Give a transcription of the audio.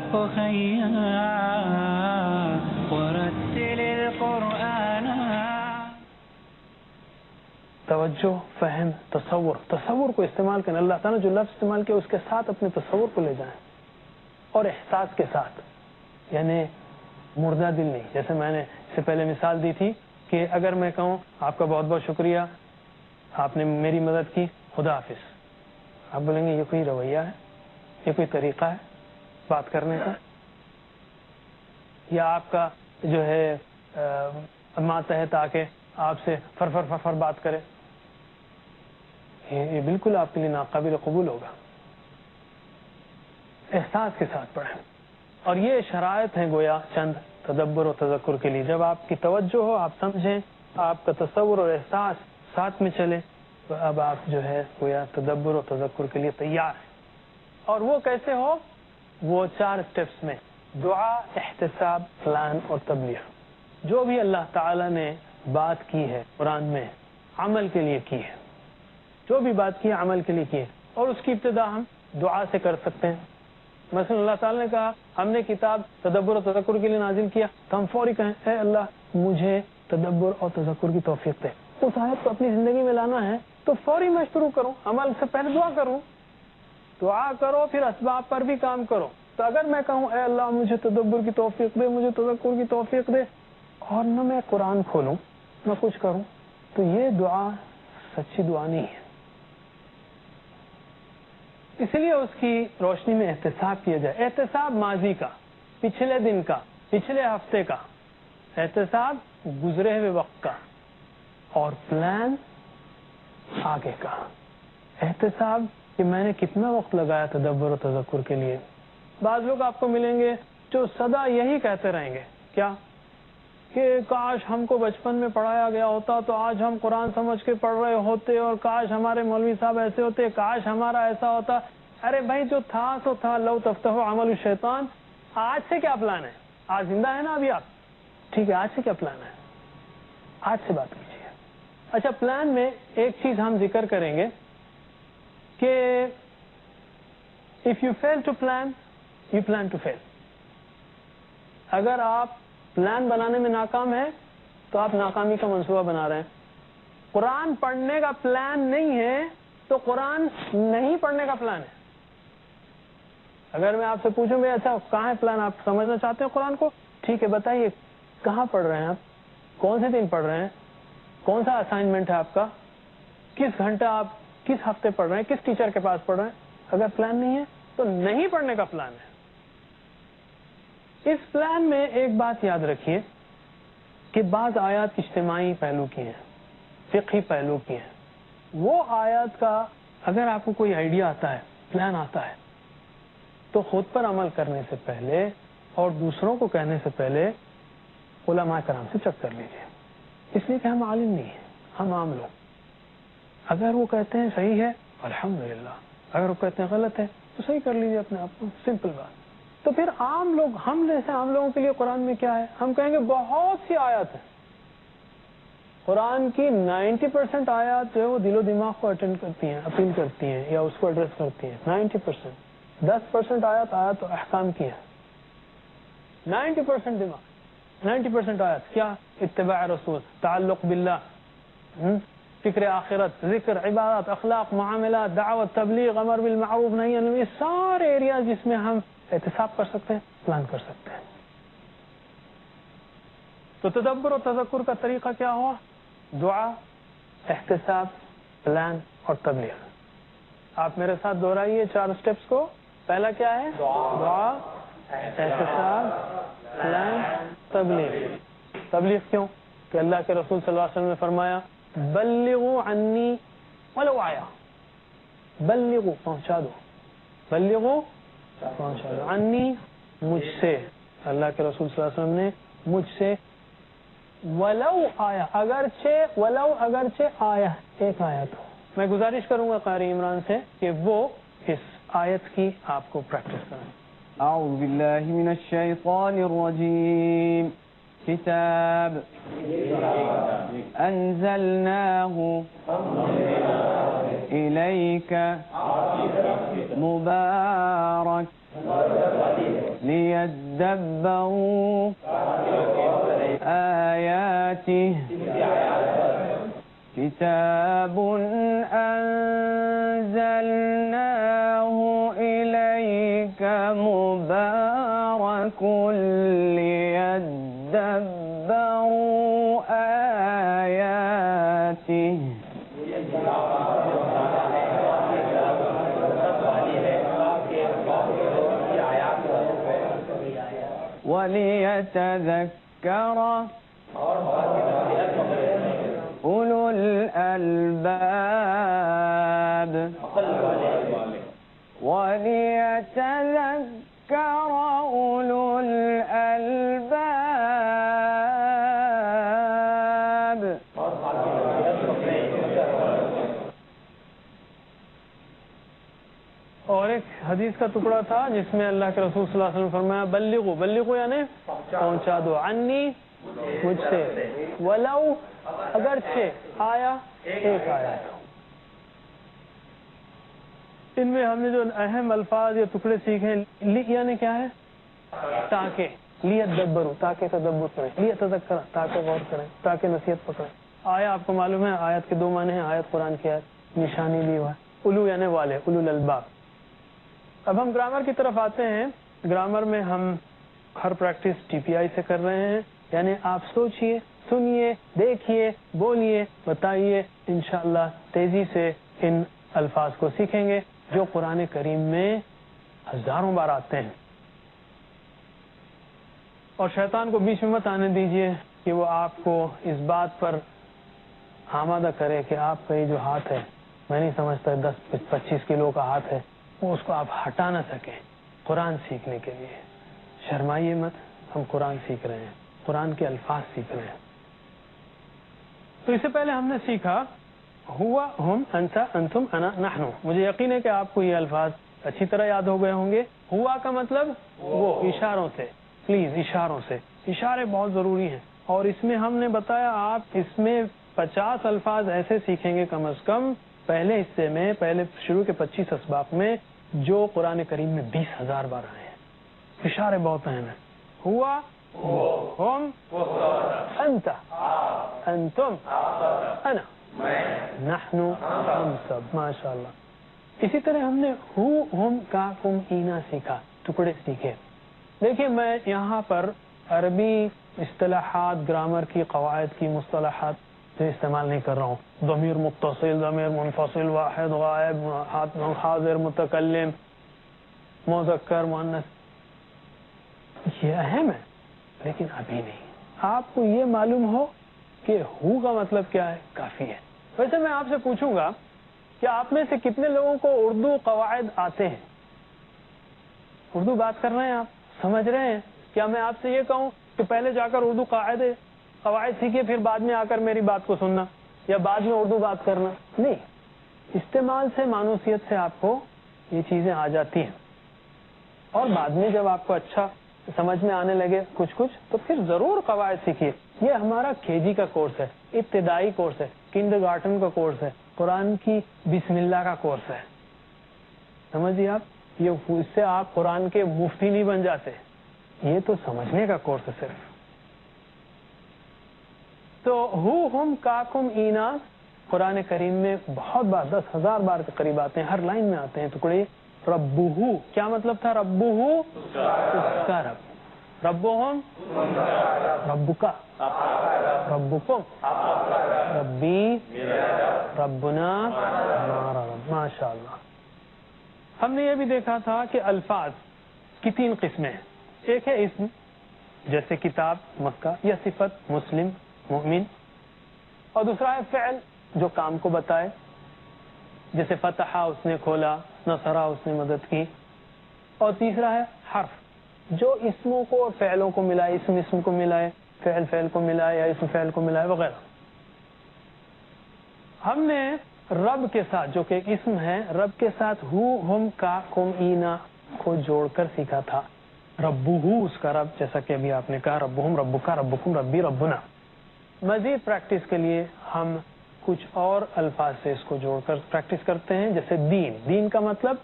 أخيا ورتل القرآن. توجہ، فہم، تصور کو استعمال کریں. اللہ تعالیٰ نے جو لفظ استعمال کیا اس کے ساتھ اپنے تصور کو لے جائیں اور احساس کے ساتھ، یعنی مردہ دل نہیں. جیسے میں نے اس سے پہلے مثال دی تھی کہ اگر میں کہوں آپ کا بہت بہت شکریہ، آپ نے میری مدد کی، خدا حافظ، آپ بولیں گے یہ کوئی رویہ ہے، یہ کوئی طریقہ ہے بات کرنے کا؟ یا آپ کا جو ہے ماتحت آ کے آپ سے فر فر فر فر بات کرے، یہ بالکل آپ کے لیے ناقابل قبول ہوگا. احساس کے ساتھ پڑھیں. اور یہ شرائط ہیں گویا چند تدبر و تذکر کے لیے. جب آپ کی توجہ ہو، آپ سمجھیں، آپ کا تصور اور احساس ساتھ میں چلے، تو اب آپ جو ہے گویا تدبر و تذکر کے لیے تیار ہیں. اور وہ کیسے ہو؟ وہ 4 اسٹیپس میں: دعا، احتساب، پلان اور تبلیغ. جو بھی اللہ تعالی نے بات کی ہے قرآن میں، عمل کے لیے کی ہے. جو بھی بات کی ہے عمل کے لیے کی ہے. اور اس کی ابتدا ہم دعا سے کر سکتے ہیں. مثلا اللہ تعالی نے کہا ہم نے کتاب تدبر و تذکر کے لیے نازل کیا، تو ہم فوری کہیں اے اللہ مجھے تدبر اور تذکر کی توفیق دے. اس آیت کو اپنی زندگی میں لانا ہے تو فوری میں شروع کروں، عمل سے پہلے دعا کروں. دعا کرو، پھر اسباب پر بھی کام کرو. تو اگر میں کہوں اے اللہ مجھے تدبر کی توفیق دے، مجھے تذکر کی توفیق دے، اور نہ میں قرآن کھولوں نہ کچھ کروں، تو یہ دعا سچی دعا نہیں ہے. اس لیے اس کی روشنی میں احتساب کیا جائے. احتساب ماضی کا، پچھلے دن کا، پچھلے ہفتے کا. احتساب گزرے ہوئے وقت کا. اور پلان آگے کا. احتساب کہ میں نے کتنا وقت لگایا تدبر و تذکر کے لیے. بعض لوگ آپ کو ملیں گے جو سدا یہی کہتے رہیں گے، کیا کہ کاش ہم کو بچپن میں پڑھایا گیا ہوتا تو آج ہم قرآن سمجھ کے پڑھ رہے ہوتے، اور کاش ہمارے مولوی صاحب ایسے ہوتے، کاش ہمارا ایسا ہوتا. ارے بھائی جو تھا سو تھا، لو تفتح عمل الشیطان. آج سے کیا پلان ہے؟ آج زندہ ہے نا ابھی آپ؟ ٹھیک ہے، آج سے کیا پلان ہے؟ آج سے بات کیجیے. اچھا، پلان میں ایک چیز ہم ذکر کریں گے کہ if you fail to plan, you plan to fail. اگر آپ پلان بنانے میں ناکام ہیں تو آپ ناکامی کا منصوبہ بنا رہے ہیں. قرآن پڑھنے کا پلان نہیں ہے تو قرآن نہیں پڑھنے کا پلان ہے. اگر میں آپ سے پوچھوں بھائی اچھا کہاں ہے پلان، آپ سمجھنا چاہتے ہیں قرآن کو، ٹھیک ہے بتائیے کہاں پڑھ رہے ہیں آپ، کون سے دن پڑھ رہے ہیں، کون سا اسائنمنٹ ہے آپ کا، کس گھنٹہ آپ کس ہفتے پڑھ رہے ہیں، کس ٹیچر کے پاس پڑھ رہے ہیں. اگر پلان نہیں ہے تو نہیں پڑھنے کا پلان ہے. اس پلان میں ایک بات یاد رکھیے کہ بعض آیات اجتماعی پہلو کی ہیں، فقہی پہلو کی ہیں. وہ آیات کا اگر آپ کو کوئی آئیڈیا آتا ہے، پلان آتا ہے، تو خود پر عمل کرنے سے پہلے اور دوسروں کو کہنے سے پہلے علماء کرام سے چیک کر لیجیے. اس لیے کہ ہم عالم نہیں ہیں، ہم عام لوگ. اگر وہ کہتے ہیں صحیح ہے الحمدللہ، اگر وہ کہتے ہیں غلط ہے تو صحیح کر لیجیے اپنے آپ کو. سمپل بات. تو پھر عام لوگ، ہم جیسے عام لوگوں کے لیے قرآن میں کیا ہے؟ ہم کہیں گے بہت سی آیات ہیں. قرآن کی 90% آیات جو ہے وہ دل و دماغ کو اٹینڈ کرتی ہیں، اپیل کرتی ہیں یا اس کو ایڈریس کرتی ہیں. 90%. 10% آیات احکام کی ہیں. 90% دماغ، 90% آیات کیا؟ اتباع رسول، تعلق باللہ، فکر آخرت، ذکر، عبادت، اخلاق، معاملات، دعوت، تبلیغ، امر بالمعروف، نہی عن المنکر. یہ سارے ایریاز جس میں ہم احتساب کر سکتے ہیں، پلان کر سکتے ہیں. تو تدبر و تذکر کا طریقہ کیا ہوا؟ دعا، احتساب، پلان اور تبلیغ. آپ میرے ساتھ دہرائیے 4 اسٹیپس کو. پہلا کیا ہے؟ دعا، احتساب، پلان، تبلیغ. تبلیغ کیوں؟ کہ اللہ کے رسول صلی اللہ علیہ وسلم نے فرمایا بلغوا عنی ولو آیا. بلغوا، پہنچا دو. بلغوا، پہنچا دو. عنی، مجھ سے. اللہ کے رسول صلی اللہ علیہ وسلم نے مجھ سے. ولو آیا، اگرچہ، ولو اگرچہ آیا، ایک آیت ہو. میں گزارش کروں گا قاری عمران سے کہ وہ اس آیت کی آپ کو پریکٹس کریں. اعوذ باللہ من الشیطان الرجیم. کتاب انزلناه الیک مبارک ليدبروا آياته كتاب أنزلناه إليك مبارك ليدبروا آياته وليتذكر أولو الألباب وليتذكر أولو الألباب. اور ایک حدیث کا ٹکڑا تھا جس میں اللہ کے رسول صلی اللہ علیہ وسلم فرمایا بلغو بلغو یعنی پہنچا دو عنی مجھ سے ولو اگرچہ آیا ایک آیا. ان میں ہم نے جو اہم الفاظ یا ٹکڑے سیکھے لی یعنی کیا ہے تاکہ لیدبروا تاکہ تدبر کریں لیتذکر تاکہ غور کریں تاکہ نصیحت پکڑیں. آیا آپ کو معلوم ہے آیت کے دو معنی ہیں آیت قرآن کی آیت نشانی لی ہوا ہے اولو یعنی والے اولو الالباب. اب ہم گرامر کی طرف آتے ہیں. گرامر میں ہم ہر پریکٹس ٹی پی آئی سے کر رہے ہیں یعنی آپ سوچئے سنیے دیکھیے بولیے بتائیے انشاءاللہ تیزی سے ان الفاظ کو سیکھیں گے جو قرآن کریم میں ہزاروں بار آتے ہیں. اور شیطان کو بیچ میں مت آنے دیجیے کہ وہ آپ کو اس بات پر آمادہ کرے کہ آپ کا یہ جو ہاتھ ہے میں نہیں سمجھتا 10-25 کلو کا ہاتھ ہے وہ اس کو آپ ہٹا نہ سکیں قرآن سیکھنے کے لیے. شرمائیے مت ہم قرآن سیکھ رہے ہیں قرآن کے الفاظ سیکھ رہے ہیں. تو اس سے پہلے ہم نے سیکھا ہوا ہم انت انتم انا نحن. مجھے یقین ہے کہ آپ کو یہ الفاظ اچھی طرح یاد ہو گئے ہوں گے. ہوا کا مطلب وہ اشاروں سے پلیز اشاروں سے اشارے بہت ضروری ہیں. اور اس میں ہم نے بتایا آپ اس میں 50 الفاظ ایسے سیکھیں گے کم از کم پہلے حصے میں پہلے شروع کے 25 اسباق میں جو قرآن کریم میں 20,000 بار آئے ہیں. اشارے بہت اہم ہیں. ہوا ہم انت انتم انا نحن ہم سب ماشاءاللہ. اسی طرح ہم نے ہو ہم کا کم اینا سیکھا ٹکڑے سیکھے. دیکھیے میں یہاں پر عربی اصطلاحات گرامر کی قواعد کی مصطلحات سے استعمال نہیں کر رہا ہوں. ضمیر متصل ضمیر منفصل واحد غائب حاضر متکلم مذکر مؤنث یہ اہم ہے لیکن ابھی نہیں. آپ کو یہ معلوم ہو کہ ہو کا مطلب کیا ہے کافی ہے. ویسے میں آپ سے پوچھوں گا کہ آپ میں سے کتنے لوگوں کو اردو قواعد آتے ہیں؟ اردو بات کر رہے ہیں آپ سمجھ رہے ہیں؟ کیا میں آپ سے یہ کہوں کہ پہلے جا کر اردو قواعد سیکھیے پھر بعد میں آ کر میری بات کو سننا یا بعد میں اردو بات کرنا؟ نہیں. استعمال سے مانوسیت سے آپ کو یہ چیزیں آ جاتی ہیں اور بعد میں جب آپ کو اچھا سمجھ میں آنے لگے کچھ تو پھر ضرور قواعد سیکھیے. یہ ہمارا KG کا کورس ہے ابتدائی کورس ہے کنڈر گارٹن کا کورس ہے قرآن کی بسم اللہ کا کورس ہے. سمجھیے آپ یہ اس سے آپ قرآن کے مفتی نہیں بن جاتے. یہ تو سمجھنے کا کورس ہے صرف. تو ہو ہم کاکم اینا قرآن کریم میں بہت بار 10,000 بار کے قریب آتے ہیں. ہر لائن میں آتے ہیں ٹکڑے. ربہو کیا مطلب تھا؟ ربہو اس کا رب. ربہم ربکا ربکم ربی ربنا ہمارا رب. ماشاء اللہ. ہم نے یہ بھی دیکھا تھا کہ الفاظ کی 3 قسمیں ہیں. ایک ہے اسم جیسے کتاب مکہ یا صفت مسلم مومن اور دوسرا ہے فعل جو کام کو بتائے جیسے فتحہ اس نے کھولا نصرہ اس نے مدد کی. اور تیسرا ہے حرف جو اسموں کو اور فعلوں کو ملائے اسم کو ملائے فعل کو ملائے یا اسم فعل کو ملائے وغیرہ. ہم نے رب کے ساتھ جو کہ ایک اسم ہے رب کے ساتھ ہو ہم کا کم اینا کو جوڑ کر سیکھا تھا. ربہو اس کا رب جیسا کہ ابھی آپ نے کہا ربہم ربکا ربکم ربی ربنا. مزید پریکٹس کے لیے ہم کچھ اور الفاظ سے اس کو جوڑ کر پریکٹس کرتے ہیں جیسے دین. دین کا مطلب